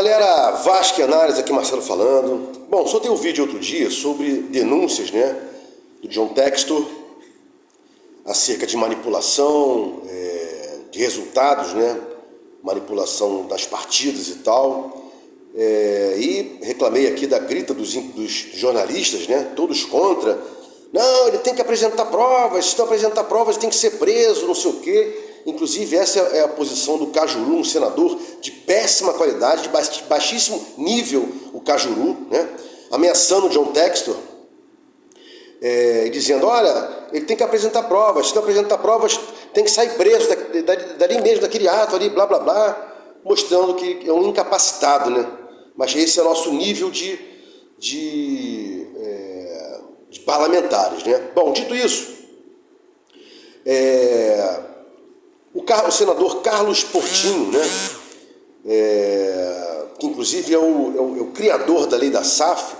Galera, Vasco e Análise, aqui Marcelo falando. Bom, soltei um vídeo outro dia sobre denúncias, do John Textor acerca de manipulação de resultados, manipulação das partidas e tal. E reclamei aqui da grita dos jornalistas, todos contra. Não, ele tem que apresentar provas, se não apresentar provas tem que ser preso, não sei o quê. Inclusive essa é a posição do Cajuru, um senador de péssima qualidade, de baixíssimo nível, o Cajuru, ameaçando o John Textor, dizendo, olha, ele tem que apresentar provas, se não apresentar provas tem que sair preso dali mesmo, daquele ato ali, blá blá blá, mostrando que é um incapacitado, Mas esse é o nosso nível de parlamentares, Bom, dito isso, o senador Carlos Portinho, que inclusive é o criador da lei da SAF,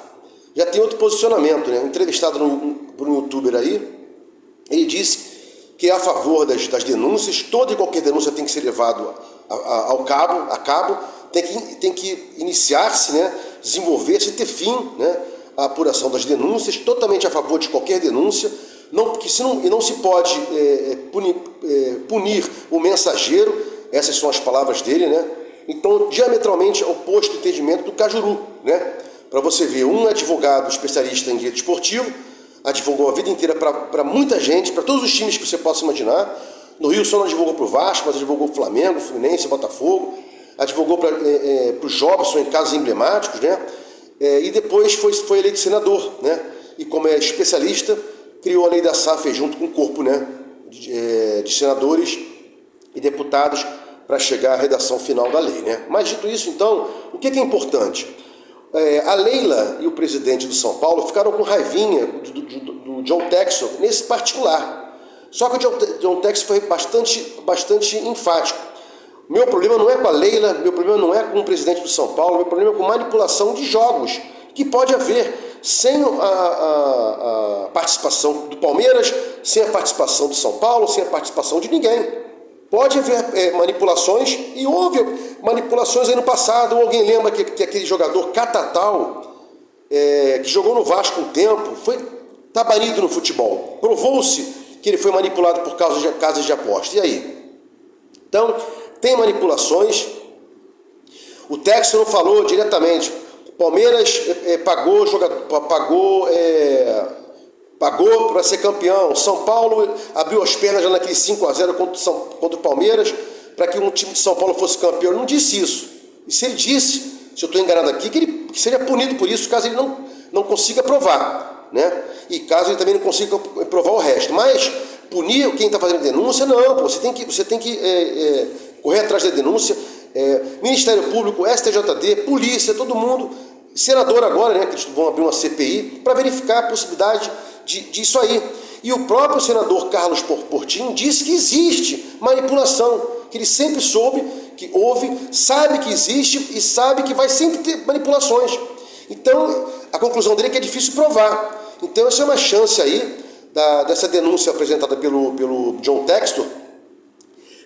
já tem outro posicionamento, Entrevistado por um youtuber aí, ele disse que é a favor das denúncias, toda e qualquer denúncia tem que ser levado a cabo, tem que iniciar-se, desenvolver-se e ter fim, a apuração das denúncias, totalmente a favor de qualquer denúncia, e não se pode punir o mensageiro, essas são as palavras dele, Então, diametralmente oposto ao entendimento do Cajuru, Para você ver, um advogado especialista em direito esportivo, advogou a vida inteira para muita gente, para todos os times que você possa imaginar. No Rio só não advogou para o Vasco, mas advogou para o Flamengo, Fluminense, Botafogo, advogou para o Jobson em casos emblemáticos, e depois foi eleito senador, E como é especialista, criou a lei da SAF junto com o corpo, de senadores e deputados para chegar à redação final da lei, Mas dito isso, então, o que é importante? A Leila e o presidente do São Paulo ficaram com raivinha do John Textor nesse particular. Só que o John Textor foi bastante enfático. Meu problema não é com a Leila, meu problema não é com o presidente do São Paulo, meu problema é com manipulação de jogos, que pode haver sem a participação do Palmeiras, sem a participação do São Paulo, sem a participação de ninguém. Pode haver manipulações, e houve manipulações aí no passado. Alguém lembra que aquele jogador Catatal, que jogou no Vasco um tempo, está banido no futebol. Provou-se que ele foi manipulado por causa de casas de aposta. E aí? Então, tem manipulações. O Textor não falou diretamente. Palmeiras pagou para ser campeão. São Paulo abriu as pernas já naquele 5-0 contra o Palmeiras para que um time de São Paulo fosse campeão. Ele não disse isso. E se ele disse, se eu estou enganado aqui, que seria punido por isso caso ele não consiga provar, E caso ele também não consiga provar o resto. Mas punir quem está fazendo denúncia, não. Você tem que correr atrás da denúncia. Ministério Público, STJD, polícia, todo mundo, senador agora, que eles vão abrir uma CPI para verificar a possibilidade disso aí. E o próprio senador Carlos Portinho disse que existe manipulação, que ele sempre soube que houve, sabe que existe e sabe que vai sempre ter manipulações. Então, a conclusão dele é que é difícil provar. Então, essa é uma chance aí dessa denúncia apresentada pelo John Textor,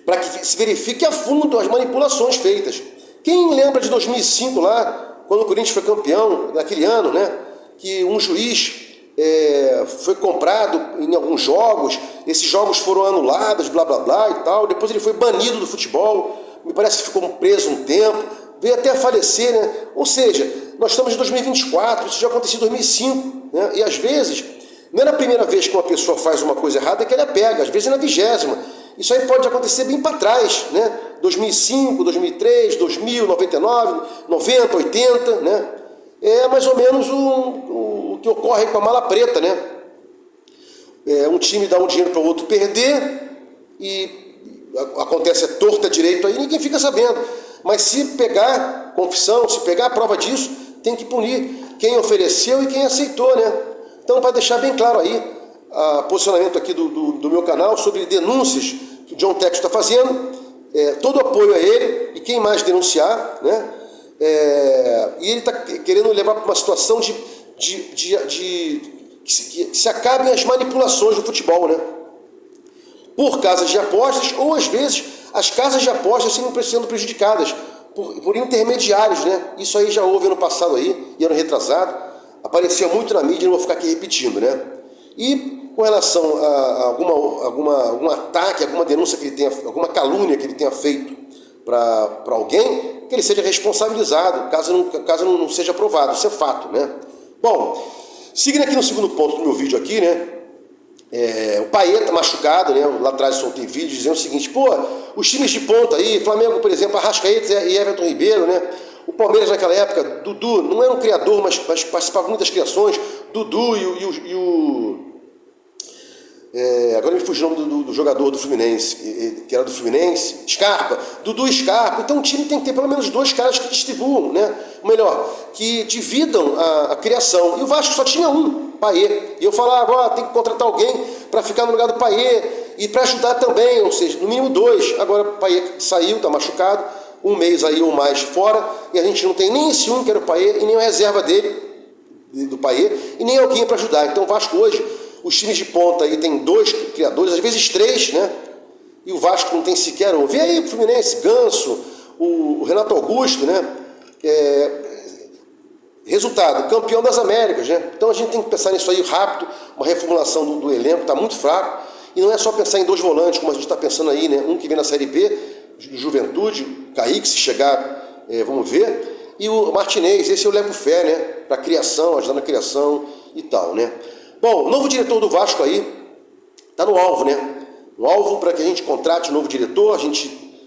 para que se verifique a fundo as manipulações feitas. Quem lembra de 2005 lá, quando o Corinthians foi campeão, naquele ano, que um juiz foi comprado em alguns jogos, esses jogos foram anulados, blá blá blá e tal, depois ele foi banido do futebol, me parece que ficou preso um tempo, veio até a falecer, Ou seja, nós estamos em 2024, isso já aconteceu em 2005, E às vezes, não é na primeira vez que uma pessoa faz uma coisa errada que ela pega, às vezes é na 20ª. Isso aí pode acontecer bem para trás, 2005, 2003, 2000, 99, 90, 80, É mais ou menos o que ocorre com a mala preta, Um time dá um dinheiro para o outro perder e acontece a torta direito aí, ninguém fica sabendo. Mas se pegar confissão, se pegar a prova disso, tem que punir quem ofereceu e quem aceitou, Então, para deixar bem claro aí, posicionamento aqui do meu canal sobre denúncias que o John Textor está fazendo, todo apoio a ele e quem mais denunciar, e ele está querendo levar para uma situação que se acabem as manipulações do futebol, por casas de apostas, ou às vezes as casas de apostas sendo prejudicadas por intermediários, né? Isso aí já houve ano passado aí, e ano retrasado, aparecia muito na mídia, não vou ficar aqui repetindo, né? E com relação a algum ataque, alguma denúncia que ele tenha, alguma calúnia que ele tenha feito para alguém, que ele seja responsabilizado, caso não seja aprovado, isso é fato, né? Bom, seguindo aqui no segundo ponto do meu vídeo aqui, né? O Payet tá machucado, né? Lá atrás eu soltei vídeo dizendo o seguinte: pô, os times de ponta aí, Flamengo, por exemplo, Arrascaeta e Everton Ribeiro, né? O Palmeiras naquela época, Dudu, não era um criador, mas participava muito das criações, Dudu agora me fugiu o nome do jogador do Fluminense, que era do Fluminense, Scarpa, Dudu e Scarpa. Então o time tem que ter pelo menos dois caras que distribuam, né? Ou melhor, que dividam a criação. E o Vasco só tinha um, Payet. E eu falava, agora tem que contratar alguém para ficar no lugar do Payet e para ajudar também, ou seja, no mínimo dois. Agora o Payet saiu, está machucado, um mês aí ou mais fora, e a gente não tem nem esse um que era o Payet, e nem a reserva dele, do Payet, e nem alguém para ajudar. Então o Vasco hoje, os times de ponta aí tem dois criadores, às vezes três, né? E o Vasco não tem sequer um. Vê aí o Fluminense, Ganso, o Renato Augusto, né? Resultado, campeão das Américas, né? Então a gente tem que pensar nisso aí rápido, uma reformulação do elenco, está muito fraco, e não é só pensar em dois volantes, como a gente está pensando aí, né? Um que vem na Série B, do Juventude, Kaique, se chegar, vamos ver, e o Martinez, esse eu levo fé, né? Para criação, ajudar na criação e tal, né? Bom, o novo diretor do Vasco aí está no alvo, né? No alvo para que a gente contrate um novo diretor. A gente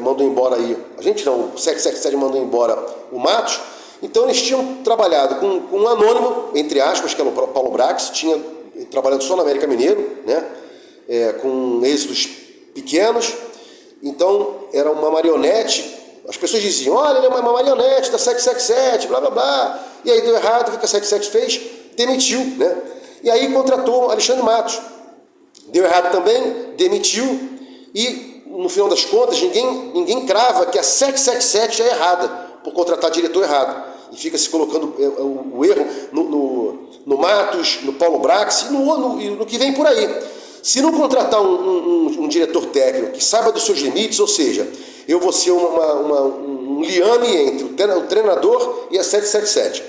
mandou embora aí, a gente não, o 777 mandou embora o Matos. Então eles tinham trabalhado com um anônimo, entre aspas, que era o Paulo Brax, tinha trabalhado só no América Mineiro, né? Com êxitos pequenos. Então era uma marionete. As pessoas diziam, olha, ele é uma marionete da 777, blá blá blá. E aí deu errado, o que a 77 fez? Demitiu, né? E aí contratou Alexandre Matos. Deu errado também, demitiu. E no final das contas, ninguém crava que a 777 é errada por contratar diretor errado. E fica se colocando o erro no Matos, no Paulo Brax e no que vem por aí. Se não contratar um diretor técnico que saiba dos seus limites, ou seja, eu vou ser um liame entre o treinador e a 777.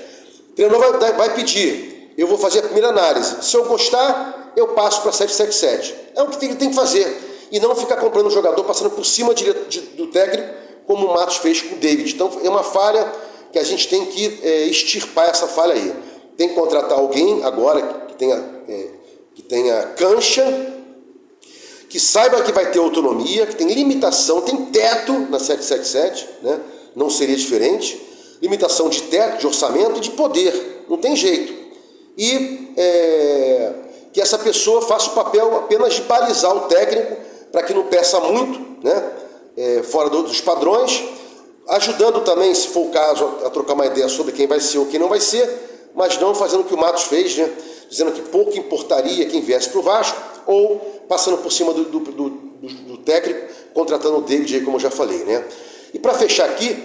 O treinador vai pedir, eu vou fazer a primeira análise. Se eu gostar, eu passo para 777. É o que tem que fazer. E não ficar comprando um jogador passando por cima do técnico, como o Matos fez com o David. Então é uma falha que a gente tem que extirpar essa falha aí. Tem que contratar alguém agora que tenha cancha, que saiba que vai ter autonomia, que tem limitação, tem teto na 777, né? Não seria diferente. Limitação de teto, de orçamento e de poder. Não tem jeito. E que essa pessoa faça o papel apenas de balizar o técnico para que não peça muito, né? Fora dos padrões, ajudando também, se for o caso, a trocar uma ideia sobre quem vai ser ou quem não vai ser, mas não fazendo o que o Matos fez, né? Dizendo que pouco importaria quem viesse para o Vasco, ou passando por cima do técnico, contratando o David aí, como eu já falei, né? E para fechar aqui,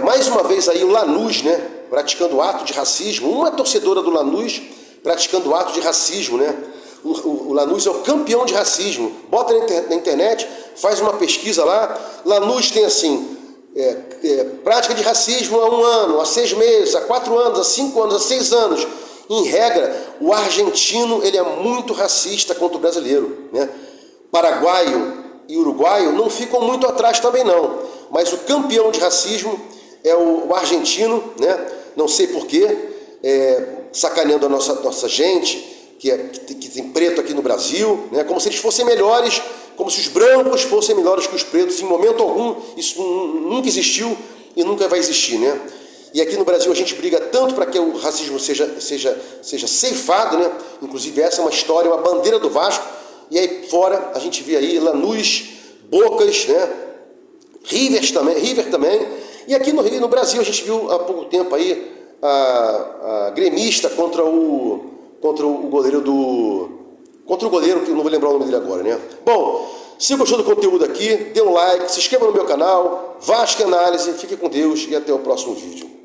mais uma vez aí o Lanús, né? Praticando ato de racismo, uma torcedora do Lanús praticando ato de racismo, né? O Lanús é o campeão de racismo. Bota na internet, faz uma pesquisa lá. Lanús tem assim, prática de racismo há 1 ano, há 6 meses, há 4 anos, há 5 anos, há 6 anos. Em regra, o argentino ele é muito racista contra o brasileiro, né? Paraguaio e uruguaio não ficam muito atrás também não. Mas o campeão de racismo é o argentino, né? Não sei porquê, sacaneando a nossa gente, que tem preto aqui no Brasil, né? Como se eles fossem melhores, como se os brancos fossem melhores que os pretos. Em momento algum, isso nunca existiu e nunca vai existir, né? E aqui no Brasil a gente briga tanto para que o racismo seja ceifado, né? Inclusive essa é uma história, uma bandeira do Vasco. E aí fora a gente vê aí Lanús, Bocas, né? River também. E aqui no Brasil a gente viu há pouco tempo aí a gremista contra o goleiro que eu não vou lembrar o nome dele agora, né? Bom, se gostou do conteúdo aqui, dê um like, se inscreva no meu canal, Vasco Análise, fique com Deus e até o próximo vídeo.